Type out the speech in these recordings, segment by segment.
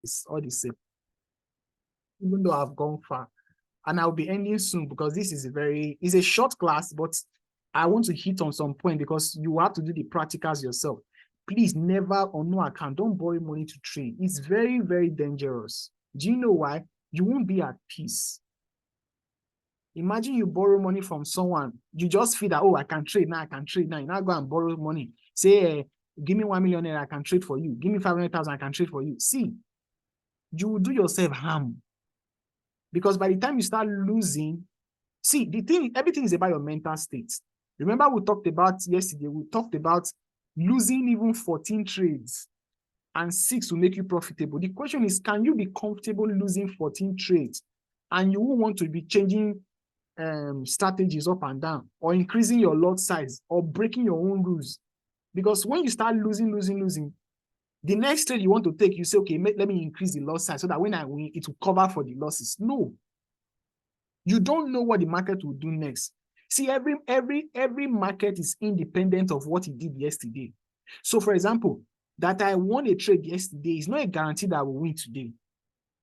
It's all the same. Even though I've gone far. And I'll be ending soon because this is it's a short class, but I want to hit on some point because you have to do the practicals yourself. Please never on no account, don't borrow money to trade. It's very, very dangerous. Do you know why? You won't be at peace. Imagine you borrow money from someone. You just feel that, oh, I can trade now, I can trade now. You now go and borrow money. Say, give me 1 million and I can trade for you. Give me 500,000, I can trade for you. See, you will do yourself harm. Because by the time you start losing, see, the thing, everything is about your mental state. Remember we talked about yesterday, we talked about losing even 14 trades and 6 will make you profitable. The question is, can you be comfortable losing 14 trades and you won't want to be changing strategies up and down or increasing your lot size or breaking your own rules? Because when you start losing, the next trade you want to take, you say, okay, let me increase the loss size so that when I win, it will cover for the losses. No. You don't know what the market will do next. See, every market is independent of what it did yesterday. So, for example, that I won a trade yesterday is not a guarantee that I will win today.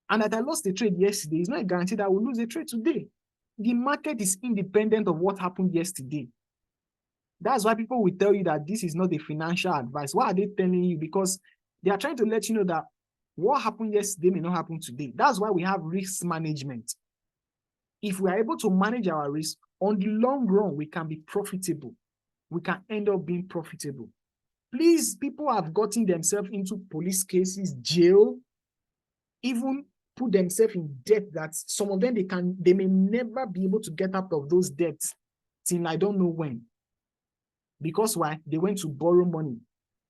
And that I lost a trade yesterday is not a guarantee that I will lose a trade today. The market is independent of what happened yesterday. That's why people will tell you that this is not a financial advice. Why are they telling you? Because they are trying to let you know that what happened yesterday may not happen today. That's why we have risk management. If we are able to manage our risk, on the long run, we can be profitable. We can end up being profitable. Please, people have gotten themselves into police cases, jail, even put themselves in debt that some of them, they may never be able to get out of those debts till I don't know when. Because why? They went to borrow money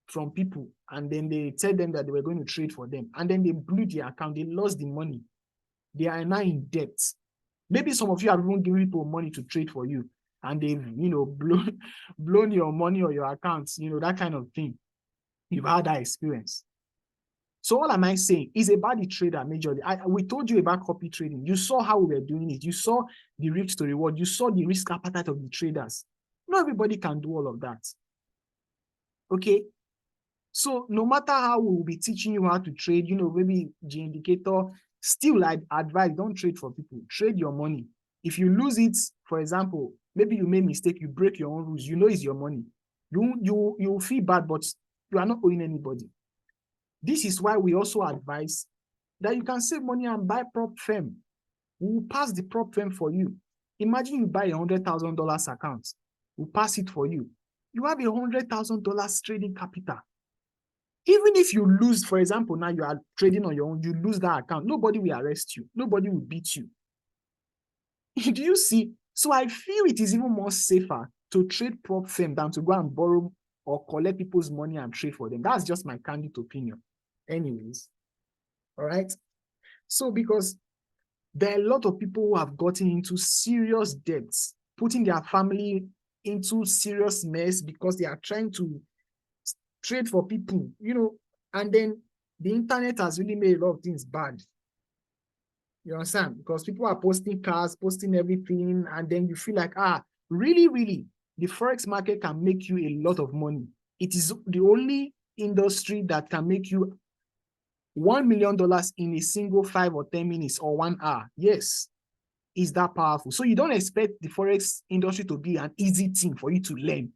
from people and then they tell them that they were going to trade for them. And then they blew their account. They lost the money. They are now in debt. Maybe some of you have even given people money to trade for you and they've, blown your money or your accounts, that kind of thing. You've had that experience. So all am I saying is about the trader majorly. We told you about copy trading. You saw how we were doing it. You saw the risk to reward. You saw the risk appetite of the traders. Not everybody can do all of that. Okay? So no matter how we will be teaching you how to trade, maybe the indicator, still I advise, don't trade for people. Trade your money. If you lose it, for example, maybe you made a mistake, you break your own rules, it's your money. You feel bad, but you are not owing anybody. This is why we also advise that you can save money and buy prop firm. We will pass the prop firm for you. Imagine you buy $100,000 account. We'll pass it for you. You have $100,000 trading capital. Even if you lose, for example, now you are trading on your own, you lose that account, nobody will arrest you. Nobody will beat you. Do you see? So I feel it is even more safer to trade prop firm than to go and borrow or collect people's money and trade for them. That's just my candid opinion. Anyways, all right? So because there are a lot of people who have gotten into serious debts, putting their family into serious mess because they are trying to trade for people, and then the internet has really made a lot of things bad. You understand? Because people are posting cars, posting everything, and then you feel like, really, the Forex market can make you a lot of money. It is the only industry that can make you $1 million in a single 5 or 10 minutes or 1 hour. Yes, is that powerful. So you don't expect the Forex industry to be an easy thing for you to learn.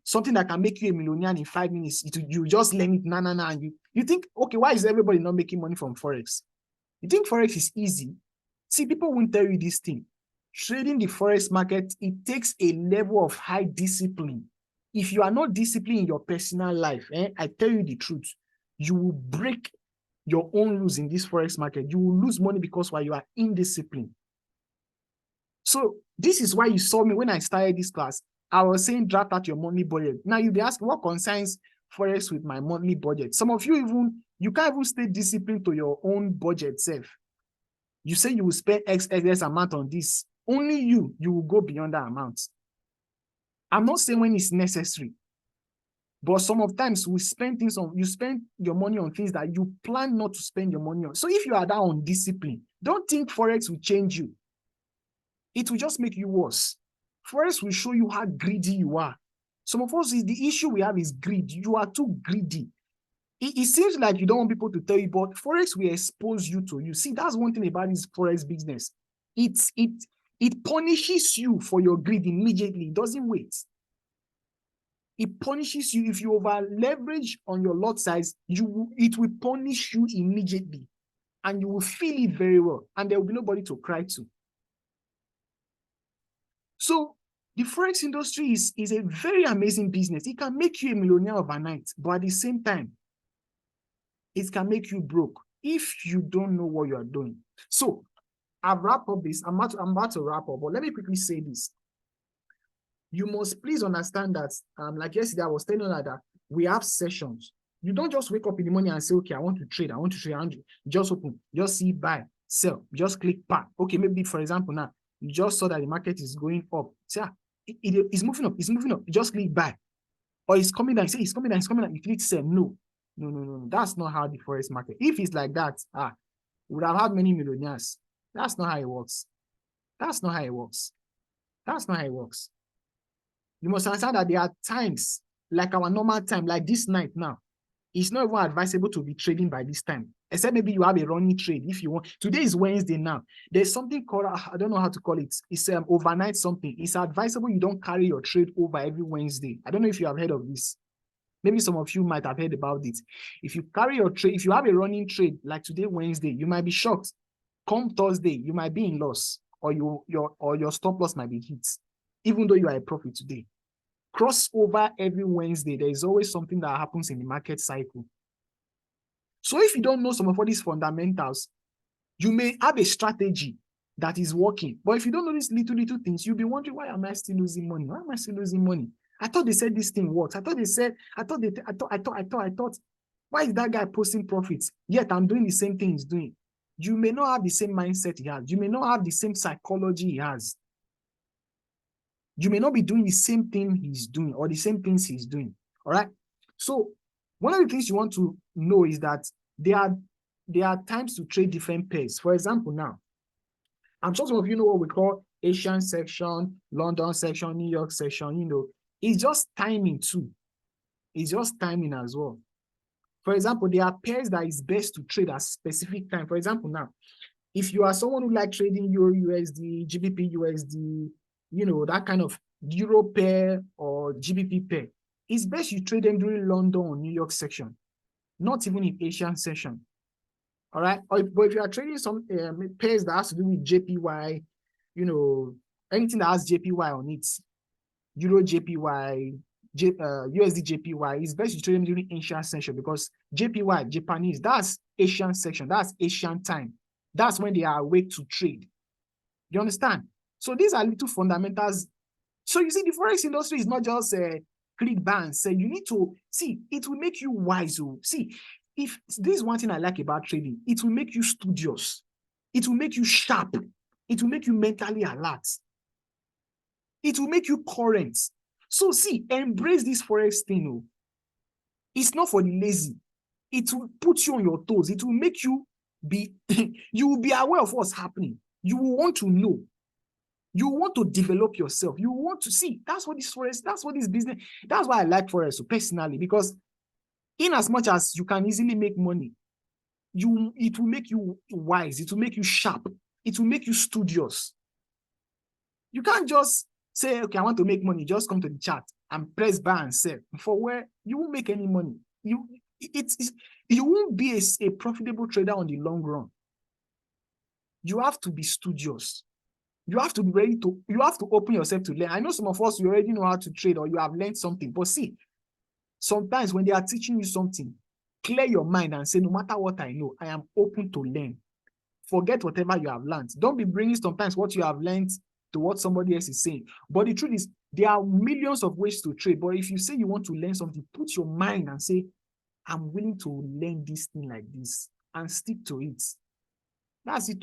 Something that can make you a millionaire in 5 minutes. You just learn it, and you think, okay, why is everybody not making money from Forex? You think Forex is easy? See, people won't tell you this thing. Trading the Forex market, it takes a level of high discipline. If you are not disciplined in your personal life, I tell you the truth, you will break your own rules in this Forex market. You will lose money because you are indisciplined. So this is why you saw me when I started this class. I was saying draft out your monthly budget. Now you'll be asking what concerns Forex with my monthly budget. Some of you can't even stay disciplined to your own budget self. You say you will spend X amount on this. Only you will go beyond that amount. I'm not saying when it's necessary, but some of times you spend your money on things that you plan not to spend your money on. So if you are that undisciplined, don't think Forex will change you. It will just make you worse. Forex will show you how greedy you are. Some of us, the issue we have is greed. You are too greedy. It seems like you don't want people to tell you, but Forex will expose you to you. See, that's one thing about this Forex business. It punishes you for your greed immediately. It doesn't wait. It punishes you if you over leverage on your lot size. It will punish you immediately, and you will feel it very well, and there will be nobody to cry to. So the Forex industry is a very amazing business. It can make you a millionaire overnight, but at the same time, it can make you broke if you don't know what you are doing. So I've wrapped up this. I'm about to wrap up, but let me quickly say this. You must please understand that, like yesterday, I was telling you that we have sessions. You don't just wake up in the morning and say, okay, I want to trade. Just open, just see, buy, sell, just click back. Okay, maybe for example, now you just saw that the market is going up. Say, it's moving up, it's moving up. You just click buy. Or it's coming down, you say it's coming down, it's coming down. You click sell. No. That's not how the Forex market. If it's like that, we would have had many millionaires. That's not how it works. That's not how it works. That's not how it works. You must understand that there are times, like our normal time, like this night now, it's not even advisable to be trading by this time, except maybe you have a running trade if you want. Today is Wednesday now. There's something called, I don't know how to call it. It's overnight something. It's advisable you don't carry your trade over every Wednesday. I don't know if you have heard of this. Maybe some of you might have heard about it. If you carry your trade, if you have a running trade like today, Wednesday, you might be shocked. Come Thursday, you might be in loss, or your stop loss might be hit, even though you are a profit today. Crossover every Wednesday, there is always something that happens in the market cycle. So if you don't know some of all these fundamentals, you may have a strategy that is working, but if you don't know these little things, you'll be wondering, why am I still losing money? Why am I still losing money? I thought they said this thing works. I thought, why is that guy posting profits? Yet I'm doing the same thing he's doing. You may not have the same mindset he has. You may not have the same psychology he has. You may not be doing the same thing he's doing or the same things he's doing. All right. So one of the things you want to know is that there are times to trade different pairs. For example, now, I'm sure some of you know what we call Asian section, London section, New York section. It's just timing too. It's just timing as well. For example, there are pairs that is best to trade at specific time. For example, now, if you are someone who like trading Euro USD, GBP USD, that kind of Euro pair or GBP pair, it's best you trade them during London or New York section, not even in Asian session. All right. But if you are trading some pairs that has to do with JPY, anything that has JPY on it, Euro JPY, USD JPY, it's best you trade them during Asian session, because JPY, Japanese, that's Asian section, that's Asian time. That's when they are awake to trade. You understand? So these are little fundamentals. So you see, the Forex industry is not just click bans. So you need to see, it will make you wise. See, if this is one thing I like about trading, it will make you studious. It will make you sharp. It will make you mentally alert. It will make you current. So see, embrace this Forex thing. It's not for the lazy. It will put you on your toes. It will make you be, you will be aware of what's happening. You will want to know. You want to develop yourself. You want to see. That's what this Forex, that's what this business, that's why I like Forex personally, because in as much as you can easily make money, it will make you wise. It will make you sharp. It will make you studious. You can't just say, okay, I want to make money. Just come to the chart and press buy and sell. For where you won't make any money. You won't be a profitable trader on the long run. You have to be studious. You have to be ready to, you have to open yourself to learn. I know some of us, you already know how to trade or you have learned something. But see, sometimes when they are teaching you something, clear your mind and say, no matter what I know, I am open to learn. Forget whatever you have learned. Don't be bringing sometimes what you have learned to what somebody else is saying. But the truth is, there are millions of ways to trade. But if you say you want to learn something, put your mind and say, I'm willing to learn this thing like this and stick to it. That's it.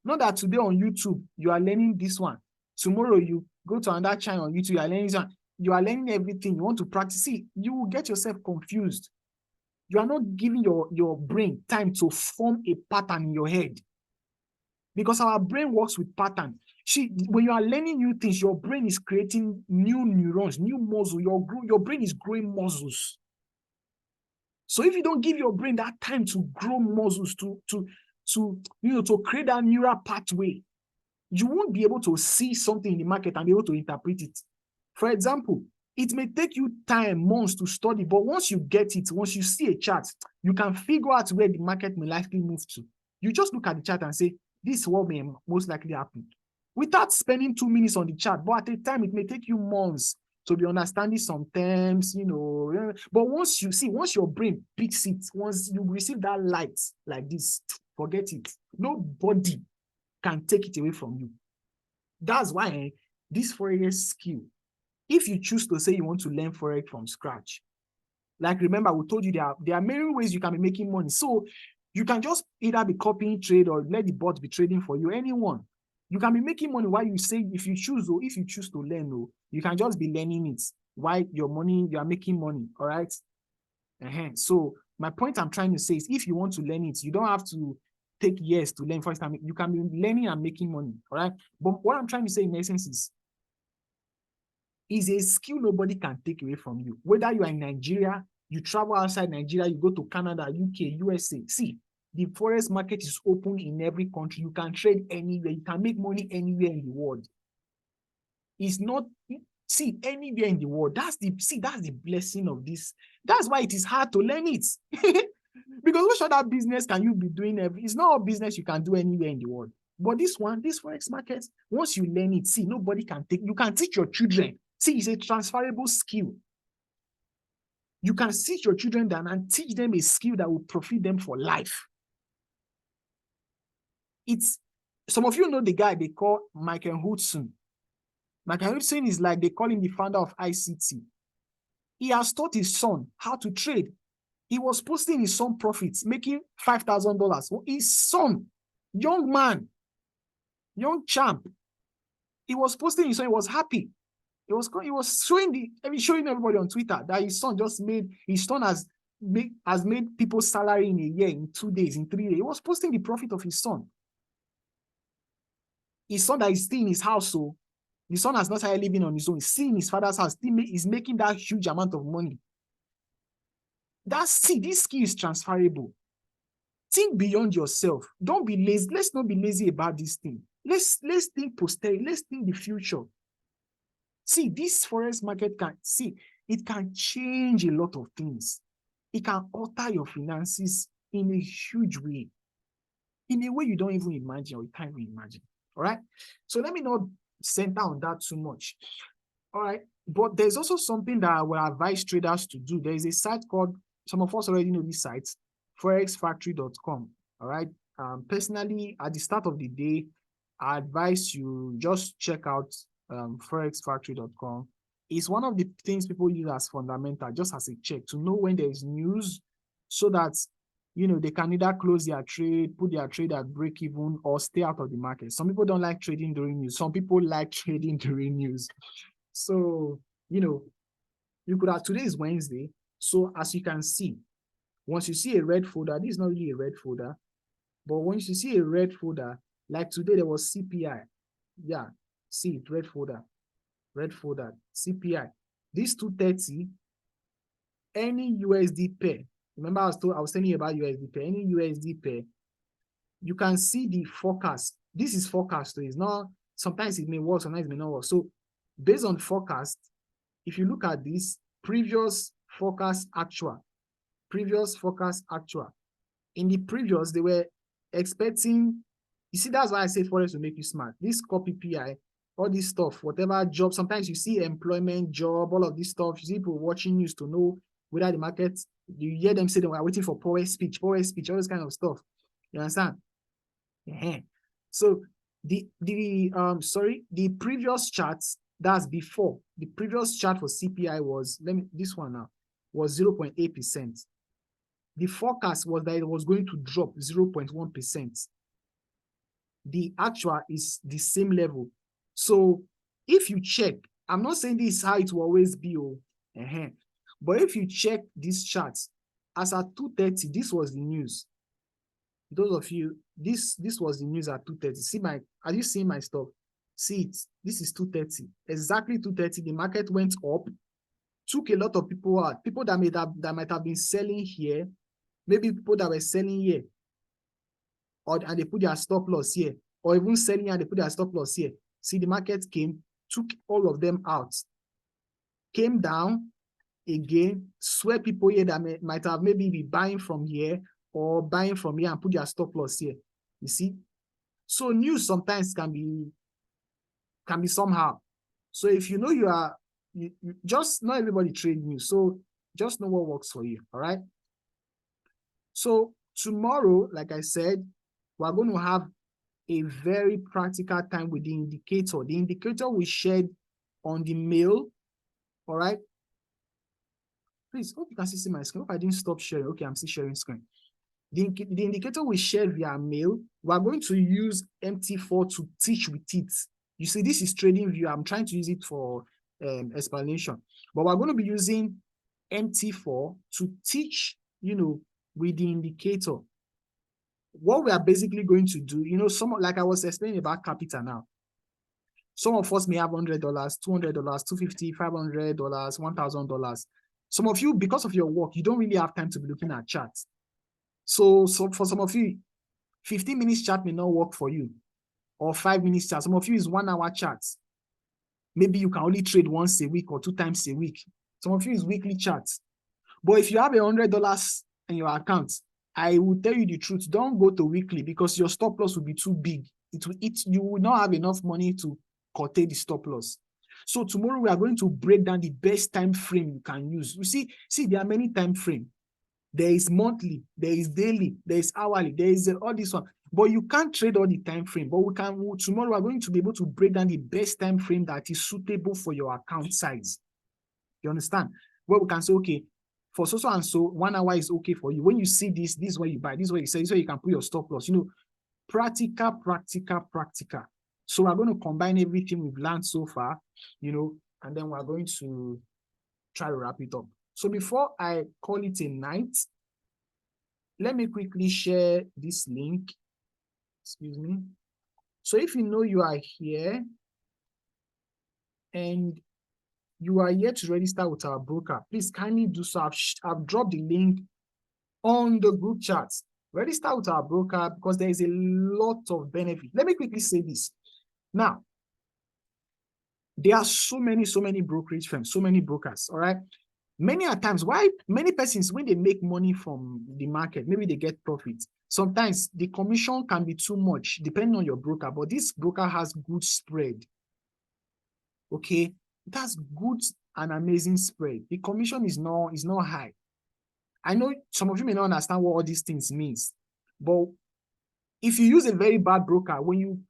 Not that today on YouTube, you are learning this one. Tomorrow, you go to another channel on YouTube, you are learning this one. You are learning everything. You want to practice. See, you will get yourself confused. You are not giving your brain time to form a pattern in your head. Because our brain works with pattern. See, when you are learning new things, your brain is creating new neurons, new muscle. Your brain is growing muscles. So if you don't give your brain that time to grow muscles, to create that neural pathway, you won't be able to see something in the market and be able to interpret it. For example, it may take you time, months to study, but once you get it, once you see a chart, you can figure out where the market may likely move to. You just look at the chart and say, this is what may most likely happen. Without spending 2 minutes on the chart, but at a time, it may take you months to be understanding some terms, But once your brain picks it, once you receive that light like this, forget it. Nobody can take it away from you. That's why this Forex skill, if you choose to say you want to learn Forex from scratch, like remember, we told you there are many ways you can be making money. So you can just either be copying trade or let the bot be trading for you, anyone. You can be making money while you say, if you choose to learn, you can just be learning it while you are making money, all right? So my point I'm trying to say is, if you want to learn it, you don't have to take years to learn first time. You can be learning and making money, all right? But what I'm trying to say in essence is a skill nobody can take away from you. Whether you are in Nigeria, you travel outside Nigeria, you go to Canada, UK, USA. See, the forex market is open in every country. You can trade anywhere. You can make money anywhere in the world. It's not, anywhere in the world. That's the blessing of this. That's why it is hard to learn it. Because what other business can you be doing? It's not a business you can do anywhere in the world. But this forex market, once you learn it, nobody can take, you can teach your children. It's a transferable skill. You can sit your children down and teach them a skill that will profit them for life. Some of you know the guy they call Michael Hudson. Michael Hudson is like, they call him the founder of ICT. He has taught his son how to trade. He was posting his son profits, making $5,000. His son, young man, young champ, he was posting his son, he was happy. He was showing everybody on Twitter that his son has made people's salary in a year, in 2 days, in 3 days. He was posting the profit of his son. His son that is still in his house, so the son has not started living on his own. He's still in his father's house. He's making that huge amount of money. This skill is transferable. Think beyond yourself. Don't be lazy. Let's not be lazy about this thing. Let's think posterity. Let's think the future. This forex market it can change a lot of things. It can alter your finances in a huge way, in a way you don't even imagine or you can't even imagine. All right. So let me not center on that too much. All right. But there's also something that I will advise traders to do. There is a site called, some of us already know this site, forexfactory.com. All right. Personally, at the start of the day, I advise you just check out forexfactory.com. It's one of the things people use as fundamental, just as a check to know when there is news, so that they can either close their trade, put their trade at break even, or stay out of the market. Some people don't like trading during news. Some people like trading during news. So, you could have, today is Wednesday. So as you can see, once you see a red folder, this is not really a red folder, but once you see a red folder, like today there was CPI. Yeah, see it, red folder, CPI. This 230, any USD pair. Remember I was telling you about USD pair. Any USD pair, you can see the forecast. This is forecast, so it's not, sometimes it may work, sometimes it may not work. So based on forecast, if you look at this, previous forecast actual. In the previous, they were expecting, that's why I say forex will make you smart. This copy PI, all this stuff, whatever job, sometimes you see employment, job, all of this stuff, you see people watching news to know whether the market, you hear them say they were waiting for power speech, all this kind of stuff. You understand? So the previous charts, that's before, the previous chart for CPI was, this one now, was 0.8%. The forecast was that it was going to drop 0.1%. The actual is the same level. So if you check, I'm not saying this is how it will always be, but if you check these charts, as at 2:30, this was the news. Those of you, this was the news at 2:30. Are you seeing my stuff? See it. This is 2:30. Exactly 2:30. The market went up took a lot of people out, people that might have been selling here, maybe people that were selling here, and they put their stop loss here, or even selling and they put their stop loss here. See, the market came, took all of them out, came down again, swept people here that might have maybe be buying from here or buying from here and put their stop loss here. You see? So news sometimes can be somehow. So if you know you just not everybody trade news. So just know what works for you. All right. So tomorrow, like I said, we're going to have a very practical time with the indicator. The indicator we shared on the mail. All right. Please, hope you can see my screen. Hope I didn't stop sharing. Okay, I'm still sharing screen. The indicator we share via mail, we're going to use MT4 to teach with it. You see, this is trading view. I'm trying to use it for explanation. But we're going to be using MT4 to teach, with the indicator. What we are basically going to do, like I was explaining about capital now. Some of us may have $100, $200, $250, $500, $1,000. Some of you, because of your work, you don't really have time to be looking at charts. So for some of you, 15 minutes chart may not work for you, or 5 minutes chart. Some of you is 1 hour charts. Maybe you can only trade once a week or 2 times a week. Some of you is weekly charts. But if you have $100 in your account, I will tell you the truth. Don't go to weekly because your stop loss will be too big. You will not have enough money to curtail the stop loss. So tomorrow we are going to break down the best time frame you can use. You see, there are many time frames. There is monthly, there is daily, there is hourly, there is all this one. But you can't trade all the time frame. But tomorrow we're going to be able to break down the best time frame that is suitable for your account size. You understand? Where we can say, okay, for so and so, 1 hour is okay for you. When you see this is where you buy, this is where you sell, this is where you can put your stop loss. Practical. So we're going to combine everything we've learned so far, and then we're going to try to wrap it up. So before I call it a night, let me quickly share this link. Excuse me. So if you know you are here and you are yet to register with our broker, please kindly do so. I've dropped the link on the group chat. Register with our broker because there is a lot of benefit. Let me quickly say this. Now, there are so many brokerage firms, so many brokers, all right? Many a times, why many persons, when they make money from the market, maybe they get profit. Sometimes the commission can be too much, depending on your broker, but this broker has good spread. Okay, it has good and amazing spread. The commission is not high. I know some of you may not understand what all these things means, but if you use a very bad broker, when you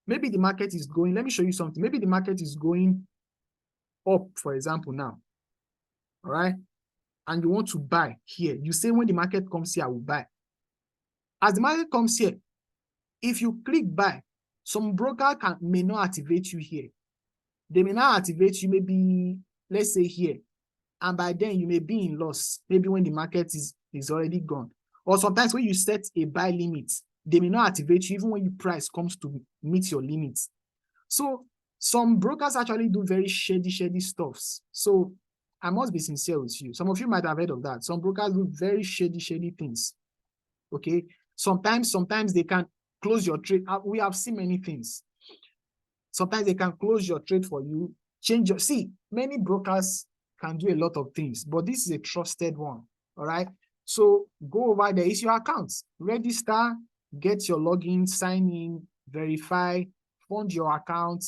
maybe the market is going, let me show you something. Maybe the market is going up, for example, now, all right, and you want to buy here. You say when the market comes here, I will buy. As the market comes here, if you click buy, some broker may not activate you here. They may not activate you, maybe, let's say here, and by then you may be in loss, maybe when the market is already gone. Or sometimes when you set a buy limit, they may not activate you even when your price comes to meet your limits. So some brokers actually do very shady stuffs. So I must be sincere with you. Some of you might have heard of that. Some brokers do very shady things. Okay. Sometimes they can close your trade. We have seen many things. Sometimes they can close your trade for you, many brokers can do a lot of things, but this is a trusted one. All right. So go over there. It's your account. Register, get your login, sign in, verify, fund your account,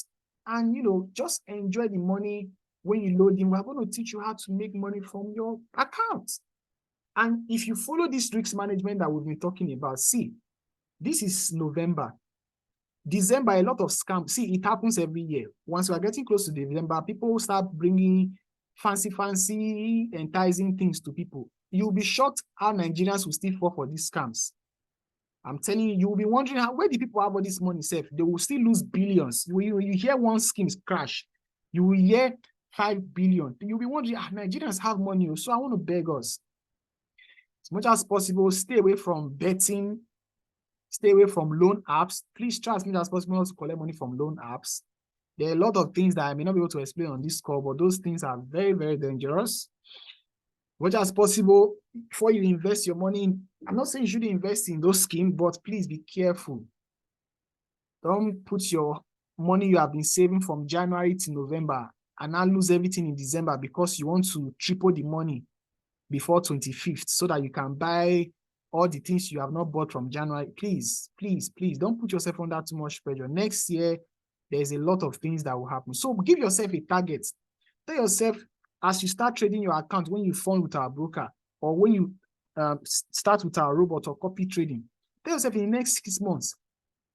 and just enjoy the money when you load in. We're going to teach you how to make money from your account. And if you follow this risk management that we've been talking about, see, this is November. December, a lot of scams. See, it happens every year. Once we are getting close to December, people start bringing fancy, enticing things to people. You'll be shocked how Nigerians will still fall for these scams. I'm telling you, you'll be wondering where do people have all this money safe? They will still lose billions. You hear one scheme crash, you will hear 5 billion. You'll be wondering, Nigerians have money, so I want to beg us. As much as possible, stay away from betting, stay away from loan apps. Please try as much as possible not to collect money from loan apps. There are a lot of things that I may not be able to explain on this call, but those things are very, very dangerous. Much as possible, before you invest your money in, I'm not saying you shouldn't invest in those schemes, but please be careful. Don't put your money you have been saving from January to November and now lose everything in December because you want to triple the money before 25th so that you can buy all the things you have not bought from January. Please, please, please don't put yourself under too much pressure. Next year, there's a lot of things that will happen. So give yourself a target. Tell yourself, as you start trading your account, when you fund with our broker, or when you start with our robot or copy trading, tell yourself in the next 6 months,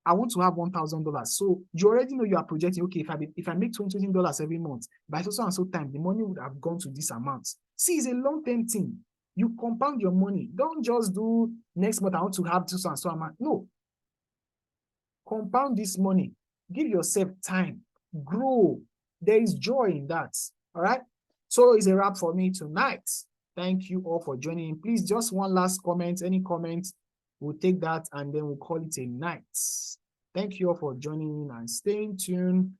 I want to have $1,000. So you already know you are projecting, okay, if I make $20 every month, by so and so time, the money would have gone to this amount. See, it's a long-term thing. You compound your money. Don't just do next month, I want to have this and so amount. No. Compound this money. Give yourself time. Grow. There is joy in that. All right? So it's a wrap for me tonight. Thank you all for joining. Please, just one last comment. Any comments? We'll take that and then we'll call it a night. Thank you all for joining and staying tuned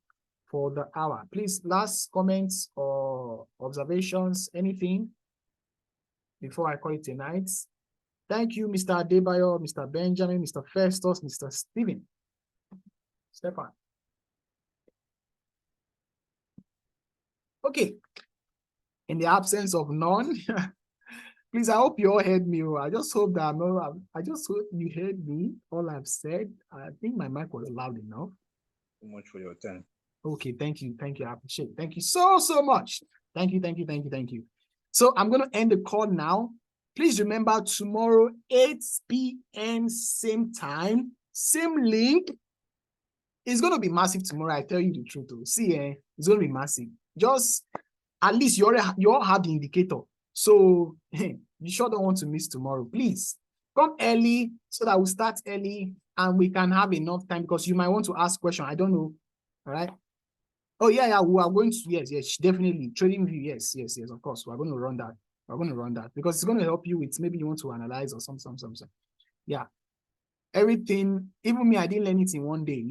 for the hour. Please, last comments or observations, anything before I call it a night. Thank you, Mr. Adebayo, Mr. Benjamin, Mr. Festus, Mr. Stephen. Stefan. Okay. In the absence of none, please, I hope you all heard me. I just hope that I just hope you heard me, all I've said. I think my mic was loud enough. So much for your time. Okay, thank you. Thank you. I appreciate it. Thank you so much. Thank you. So I'm going to end the call now. Please remember tomorrow, 8 p.m. same time, same link. It's going to be massive tomorrow. I tell you the truth. See, it's going to be massive. Just at least you all have the indicator. So you sure don't want to miss tomorrow. Please come early so that we start early and we can have enough time because you might want to ask questions. I don't know. All right. Oh, yeah, we are going to, yes, definitely. Trading view, yes, of course. We're going to run that. We're going to run that because it's going to help you with maybe you want to analyze or something. Yeah. Everything, even me, I didn't learn it in one day,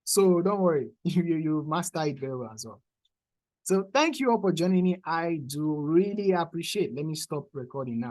So don't worry. You master it very well as well. So thank you all for joining me. I do really appreciate. Let me stop recording now.